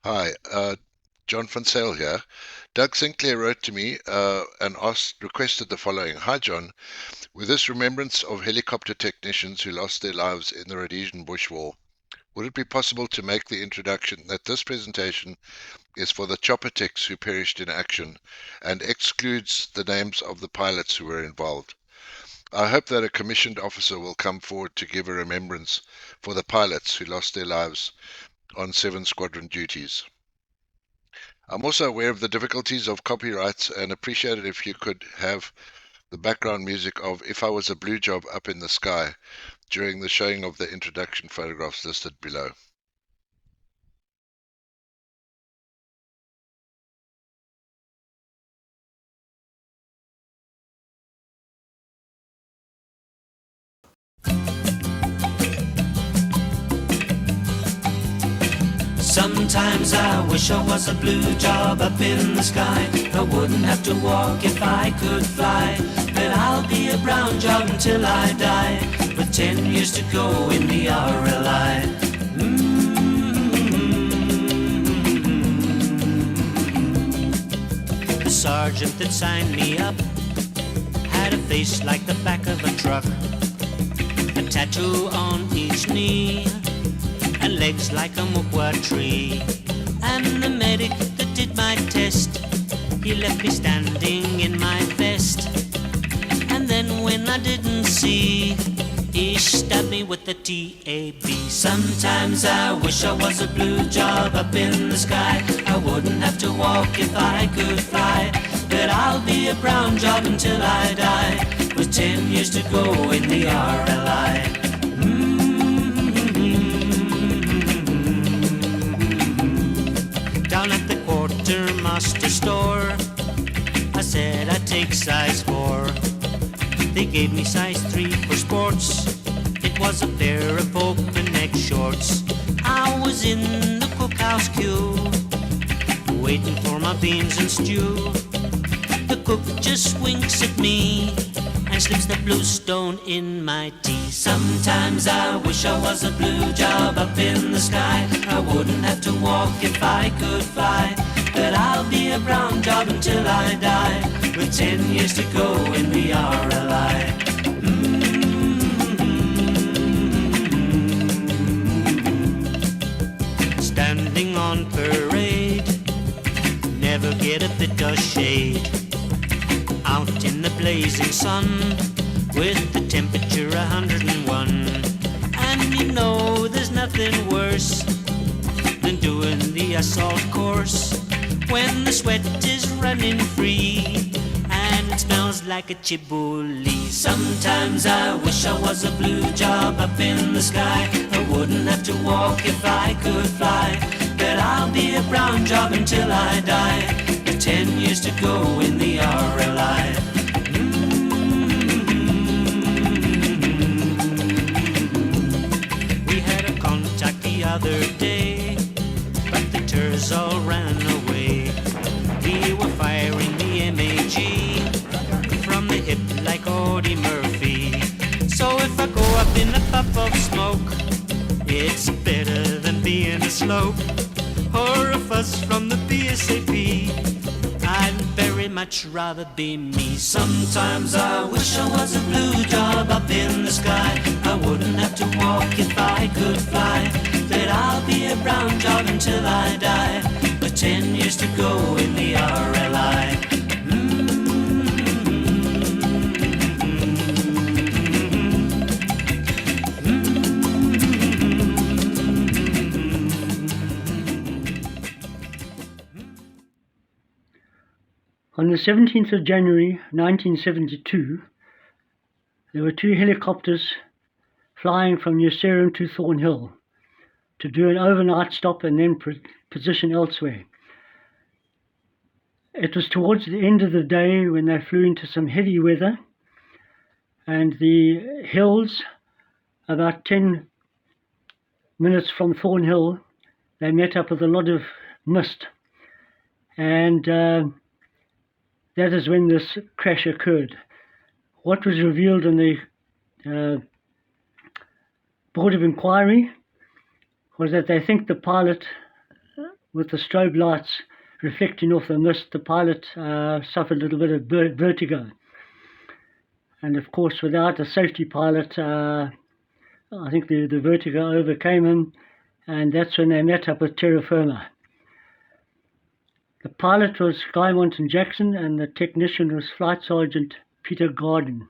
Hi, John van Sale here. Doug Sinclair wrote to me and requested the following. Hi, John. With this remembrance of helicopter technicians who lost their lives in the Rhodesian Bush War, would it be possible to make the introduction that this presentation is for the Choppertechs who perished in action and excludes the names of the pilots who were involved? I hope that a commissioned officer will come forward to give a remembrance for the pilots who lost their lives on 7 Squadron duties. I'm also aware of the difficulties of copyrights and appreciate it if you could have the background music of If I Was a Blue Job Up in the Sky during the showing of the introduction photographs listed below. Sometimes I wish I was a blue job up in the sky. I wouldn't have to walk if I could fly. But I'll be a brown job until I die, with 10 years to go in the RLI. The sergeant that signed me up had a face like the back of a truck, a tattoo on each knee, and legs like a mukwa tree. And the medic that did my test, he left me standing in my vest. And then when I didn't see, he stabbed me with the TAB. Sometimes I wish I was a blue job up in the sky. I wouldn't have to walk if I could fly. But I'll be a brown job until I die, with 10 years to go in the RLI. Down at the quartermaster store, I said I'd take size 4. They gave me size 3 for sports. It was a pair of open neck shorts. I was in the cookhouse queue, waiting for my beans and stew. The cook just winks at me and slips the blue stone in my tea. Sometimes I wish I was a blue job up in the sky. I wouldn't have to walk if I could fly. But I'll be a brown job until I die, with 10 years to go in the RLI. Standing on parade, never get a bit of shade. Out in the blazing sun, with the temperature 101. And you know there's nothing worse than doing the assault course, when the sweat is running free and it smells like a chibuli. Sometimes I wish I was a blue job up in the sky. I wouldn't have to walk if I could fly. But I'll be a brown job until I die, with 10 years to go in the RLI. We had a contact the other day, but the Turs all ran away. We were firing the MAG from the hip like Audie Murphy. So if I go up in a puff of smoke, it's better than being a slope or a fuss from the BSAP. I'd very much rather be me. Sometimes I wish I was a blue job up in the sky. I wouldn't have to walk if I could fly. But I'll be a brown job until I die, with 10 years to go in the RLI. On the 17th of January 1972, there were 2 helicopters flying from New Sarum to Thornhill to do an overnight stop and then position elsewhere. It was towards the end of the day when they flew into some heavy weather, and the hills, about 10 minutes from Thornhill, they met up with a lot of mist, and that is when this crash occurred. What was revealed in the Board of Inquiry was that they think the pilot with the strobe lights reflecting off the mist, the pilot suffered a little bit of vertigo. And of course, without a safety pilot, I think the vertigo overcame him, and that's when they met up with terra firma. The pilot was Guy Monton Jackson, and the technician was Flight Sergeant Peter Garden.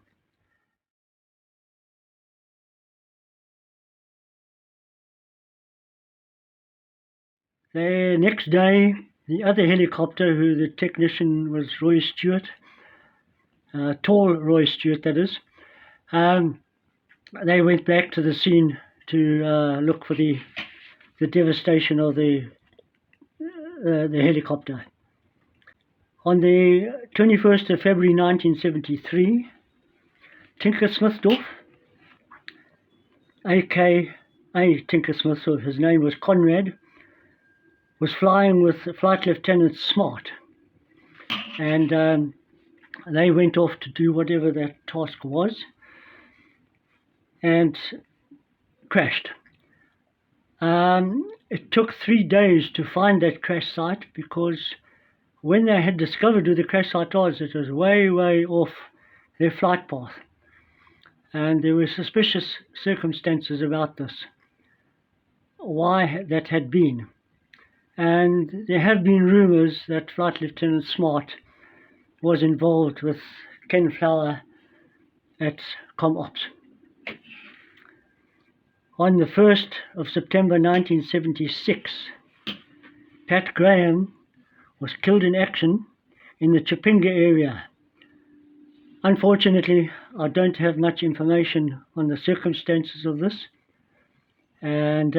The next day, the other helicopter, who the technician was Roy Stewart, tall Roy Stewart that is, they went back to the scene to look for the devastation of the helicopter. On the 21st of February 1973, Tinker Smithdorf, a.k.a. Tinker Smithdorf, his name was Conrad, was flying with Flight Lieutenant Smart, and they went off to do whatever that task was and crashed. It took 3 days to find that crash site, because when they had discovered who the crash site was, it was way off their flight path, and there were suspicious circumstances about this, why that had been. And there have been rumours that Flight Lieutenant Smart was involved with Ken Flower at ComOps. On the 1st of September 1976, Pat Graham was killed in action in the Chipinga area. Unfortunately, I don't have much information on the circumstances of this, and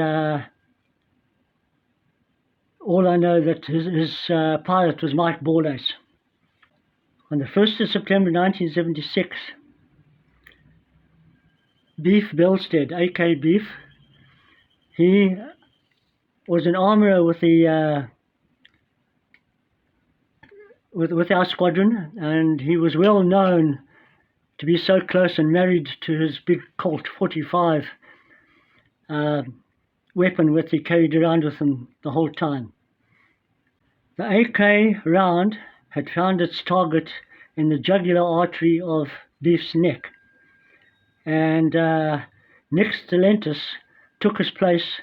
all I know that his pilot was Mike Borlace. On the 1st of September 1976, Beef Belstead, A.K. Beef, he was an armourer with the with our squadron, and he was well known to be so close and married to his big Colt 45 weapon that he carried around with him the whole time. The AK round had found its target in the jugular artery of Beef's neck, and Nick Stellantis took his place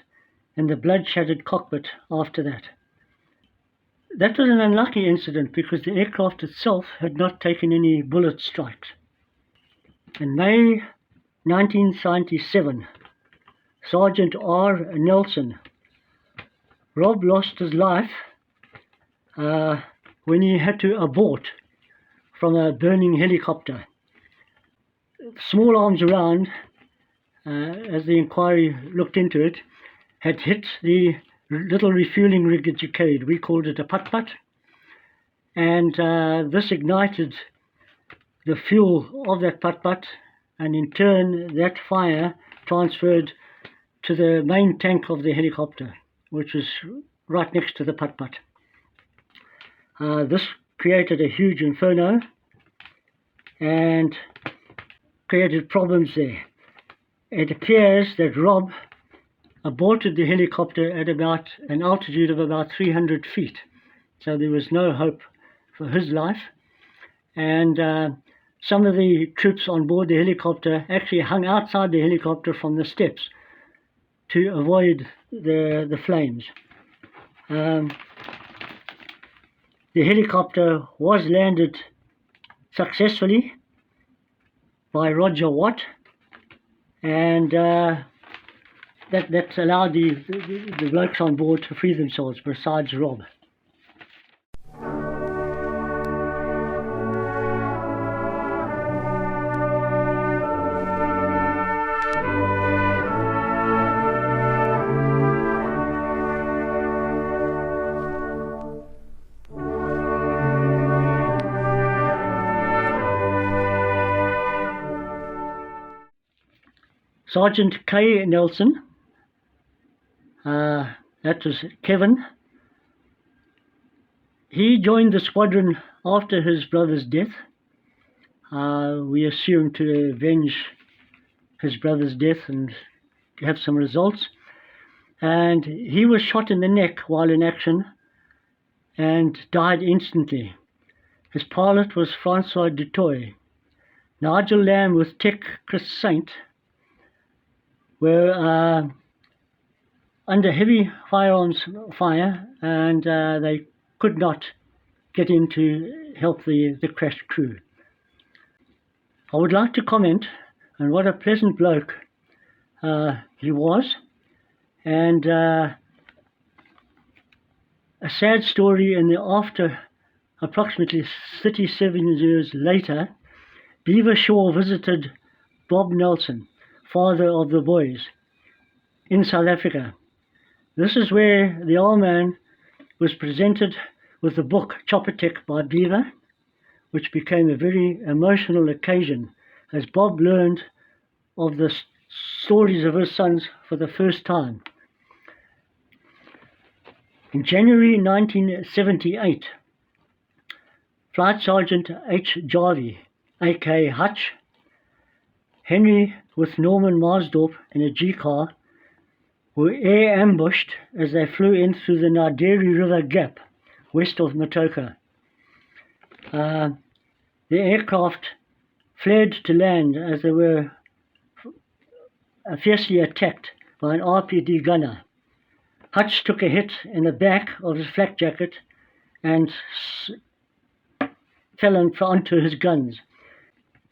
in the blood-shattered cockpit after that. That was an unlucky incident because the aircraft itself had not taken any bullet strikes. In May 1997, Sergeant R. Nelson, Rob lost his life when he had to abort from a burning helicopter. Small arms round, as the inquiry looked into it, had hit the little refueling rig that you carried. We called it a putt-putt, and this ignited the fuel of that putt-putt, and in turn that fire transferred to the main tank of the helicopter, which was right next to the putt-putt. This created a huge inferno and created problems there. It appears that Rob aborted the helicopter at about an altitude of about 300 feet, so there was no hope for his life, and some of the troops on board the helicopter actually hung outside the helicopter from the steps to avoid the flames. The helicopter was landed successfully by Roger Watt, and that allowed the blokes on board to free themselves, besides Rob. Sergeant K. Nelson, that was Kevin, he joined the squadron after his brother's death. We assumed to avenge his brother's death and have some results. and he was shot in the neck while in action and died instantly. His pilot was Francois Dutoy. Nigel Lamb with Tech Chris Saint were under heavy firearms fire, and they could not get in to help the crashed crew. I would like to comment on what a pleasant bloke he was, and a sad story in the after. Approximately 37 years later, Beaver Shaw visited Bob Nelson, father of the boys, in South Africa. This is where the old man was presented with the book Choppertech by Beaver, which became a very emotional occasion as Bob learned of the stories of his sons for the first time. In January 1978, Flight Sergeant H. Jarvie, a.k.a. Hutch, Henry with Norman Marsdorp in a G-car, were air ambushed as they flew in through the Naderi River Gap, west of Matoka. The aircraft fled to land as they were fiercely attacked by an RPD gunner. Hutch took a hit in the back of his flak jacket and fell onto his guns.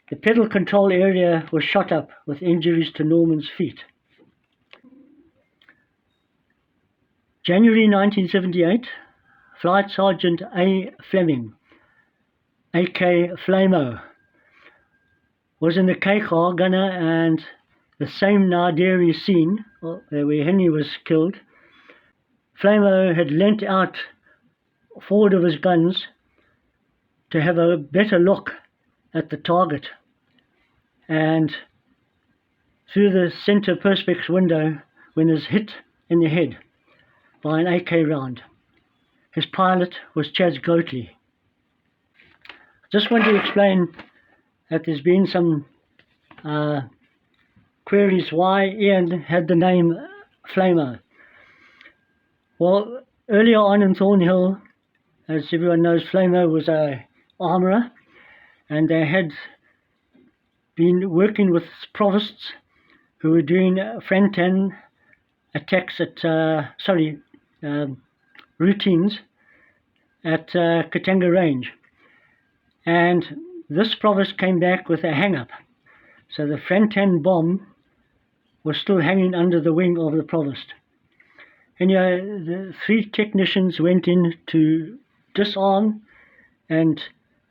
The pedal control area was shot up with injuries to Norman's feet. January 1978, Flight Sergeant A. Fleming, a.k.a. Flamo, was in the K-car gunner and the same Naderi scene where Henry was killed. Flamo had leant out forward of his guns to have a better look at the target, and through the center perspex window when he was hit in the head by an AK round. His pilot was Chaz Goatley. I just want to explain that there's been some queries why Ian had the name Flamo. Well, earlier on in Thornhill, as everyone knows, Flamo was a armourer, and they had been working with provosts who were doing Frantan attacks at, routines at Katanga Range. And this provost came back with a hang-up. So the Frantan bomb was still hanging under the wing of the provost. Anyway, the three technicians went in to disarm and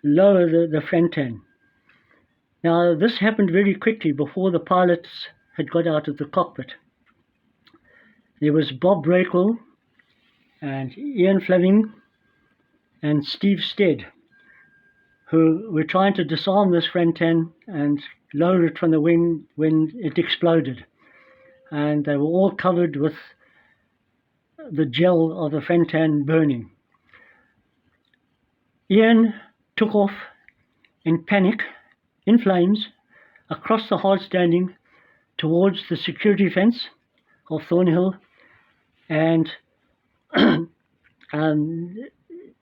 lower the Frantan. Now, this happened very quickly before the pilots had got out of the cockpit. There was Bob Breakwell and Ian Fleming and Steve Stead, who were trying to disarm this Frantan and lower it from the wing when it exploded. And they were all covered with the gel of the Frantan burning. Ian took off in panic, in flames, across the hard standing towards the security fence of Thornhill, and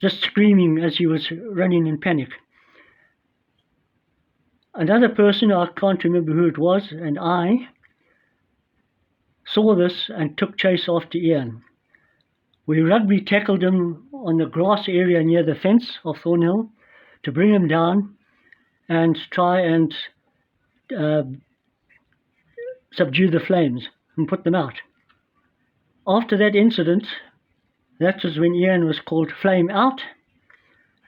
just screaming as he was running in panic. Another person, I can't remember who it was, and I saw this and took chase after Ian. We rugby tackled him on the grass area near the fence of Thornhill to bring him down and try and subdue the flames and put them out. After that incident, that was when Ian was called Flame Out,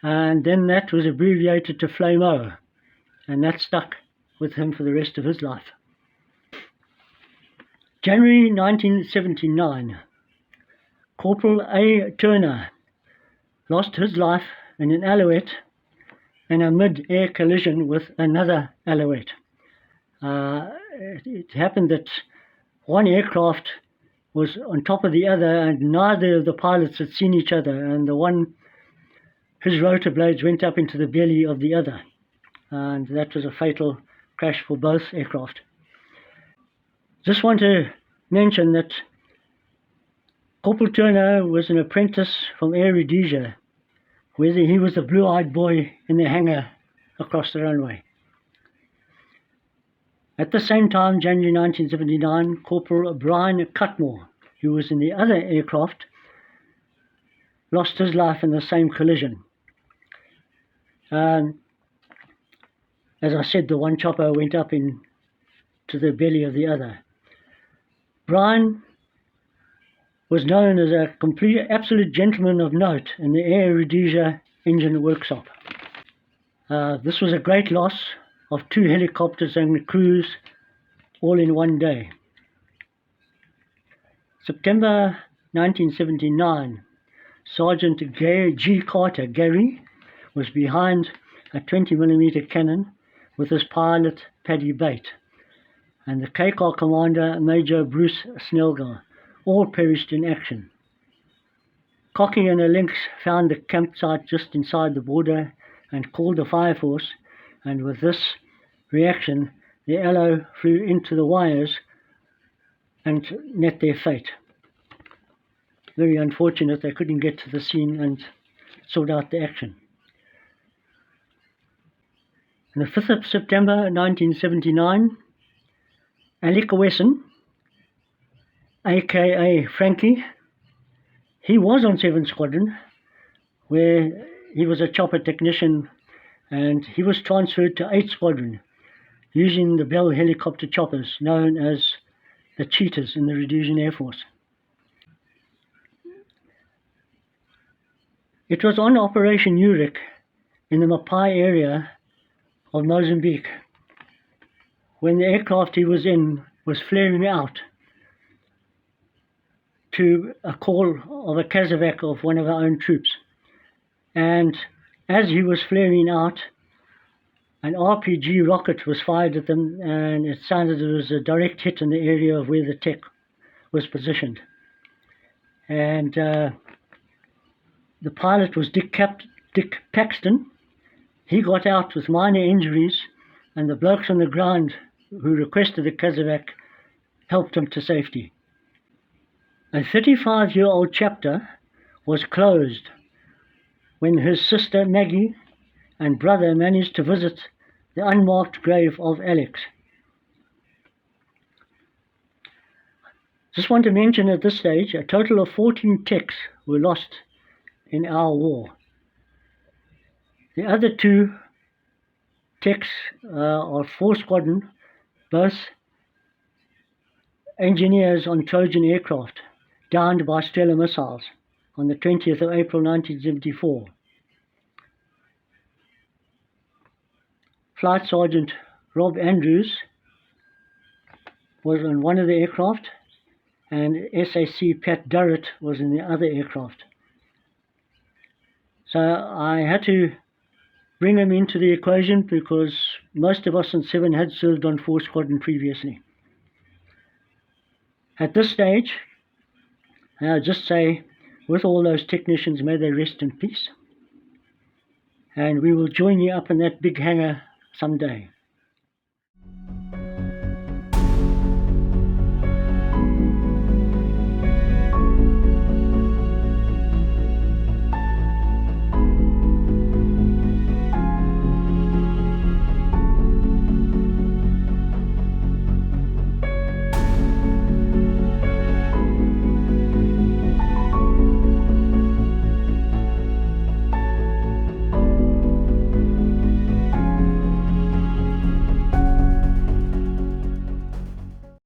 and then that was abbreviated to Flame-O, and that stuck with him for the rest of his life. January 1979, Corporal A. Turner lost his life in an Alouette in a mid-air collision with another Alouette. It happened that one aircraft was on top of the other, and neither of the pilots had seen each other, and the one, his rotor blades went up into the belly of the other, and that was a fatal crash for both aircraft. Just want to mention that Corporal Turner was an apprentice from Air Rhodesia, where he was the blue-eyed boy in the hangar across the runway. At the same time, January 1979, Corporal Brian Cutmore, who was in the other aircraft, lost his life in the same collision. As I said, the one chopper went up into the belly of the other. Brian was known as a complete, absolute gentleman of note in the Air Rhodesia engine workshop. This was a great loss of 2 helicopters and crews all in one day. September 1979, Sergeant G. Carter, Gary, was behind a 20mm cannon with his pilot Paddy Bate, and the KCAR commander Major Bruce Snelgar, all perished in action. Cocky and the Lynx found the campsite just inside the border and called the fire force, and with this reaction, the LO flew into the wires and met their fate. Very unfortunate they couldn't get to the scene and sort out the action. On the 5th of September 1979, Alec Wesson, aka Frankie, he was on 7th Squadron, where he was a chopper technician, and he was transferred to 8th Squadron using the Bell helicopter choppers known as the Cheetahs in the Rhodesian Air Force. It was on Operation Urich in the Mapai area of Mozambique when the aircraft he was in was flaring out to a call of a casevac of one of our own troops. And as he was flaring out, an RPG rocket was fired at them, and it sounded it was a direct hit in the area of where the tech was positioned. And the pilot was Dick Paxton. He got out with minor injuries, and the blokes on the ground who requested the casevac helped him to safety. A 35-year-old chapter was closed when his sister Maggie and brother managed to visit the unmarked grave of Alex. Just want to mention at this stage, a total of 14 techs were lost in our war. The other 2 techs are 4th Squadron, both engineers on Trojan aircraft, downed by Stella missiles on the 20th of April 1974. Flight Sergeant Rob Andrews was on one of the aircraft, and SAC Pat Durrett was in the other aircraft. So I had to bring him into the equation because most of us on 7 had served on 4 Squadron previously. At this stage, I'll just say, with all those technicians, may they rest in peace. And we will join you up in that big hangar someday.